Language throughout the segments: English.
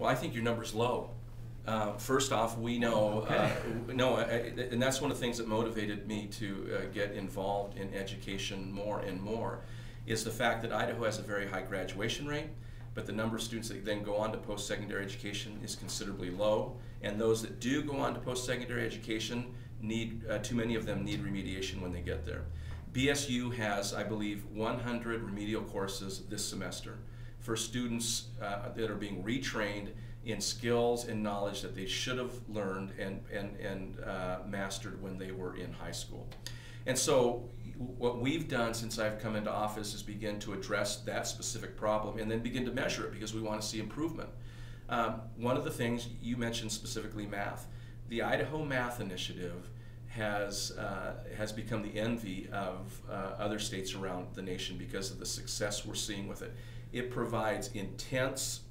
Well, I think your number's low. First off, we know, and that's one of the things that motivated me to get involved in education more and more, is the fact that Idaho has a very high graduation rate, but the number of students that then go on to post-secondary education is considerably low, and those that do go on to post-secondary education need, too many of them need remediation when they get there. BSU has, I believe, 100 remedial courses this semester for students that are being retrained in skills and knowledge that they should have learned and mastered when they were in high school. And so what we've done since I've come into office is begin to address that specific problem and then begin to measure it, because we want to see improvement. One of the things you mentioned, specifically math. The Idaho Math Initiative has become the envy of other states around the nation because of the success we're seeing with it. It provides intense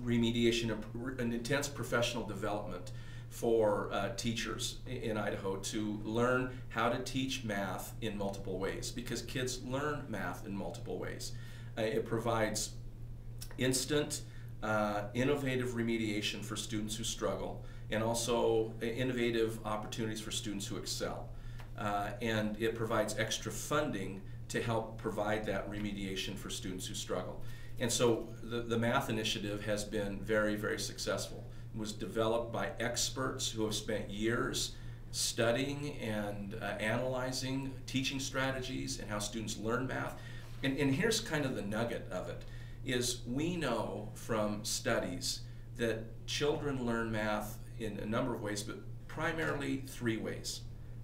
remediation and intense professional development for teachers in Idaho to learn how to teach math in multiple ways, because kids learn math in multiple ways. It provides instant, innovative remediation for students who struggle, and also innovative opportunities for students who excel. And it provides extra funding to help provide that remediation for students who struggle. And so the Math Initiative has been very, very successful. It was developed by experts who have spent years studying and analyzing teaching strategies and how students learn math. And here's kind of the nugget of it, is we know from studies that children learn math in a number of ways, but primarily 3 ways.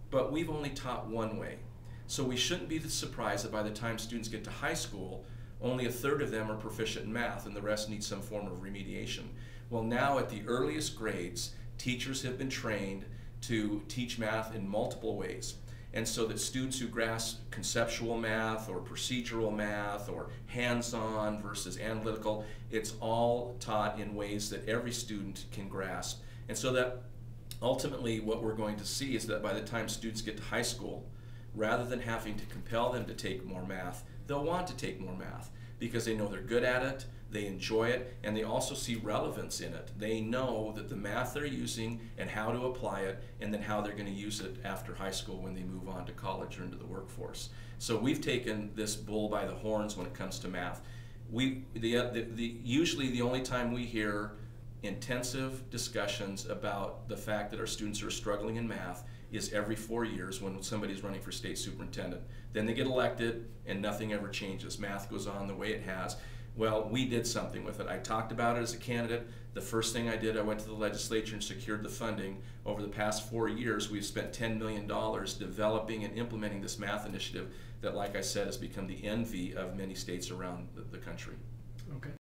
But we've only taught 1 way. So we shouldn't be surprised that by the time students get to high school, only 1/3 of them are proficient in math and the rest need some form of remediation. Well, now at the earliest grades, teachers have been trained to teach math in multiple ways. And so that students who grasp conceptual math or procedural math or hands-on versus analytical, it's all taught in ways that every student can grasp. And so that ultimately what we're going to see is that by the time students get to high school, rather than having to compel them to take more math, they'll want to take more math because they know they're good at it, they enjoy it, and they also see relevance in it. They know that the math they're using and how to apply it, and then how they're going to use it after high school when they move on to college or into the workforce. So we've taken this bull by the horns when it comes to math. Usually the only time we hear intensive discussions about the fact that our students are struggling in math is every 4 years when somebody's running for state superintendent. Then they get elected and nothing ever changes. Math goes on the way it has. Well, we did something with it. I talked about it as a candidate. The first thing I did, I went to the legislature and secured the funding. Over the past 4 years, we've spent $10 million developing and implementing this math initiative that, like I said, has become the envy of many states around the country. Okay.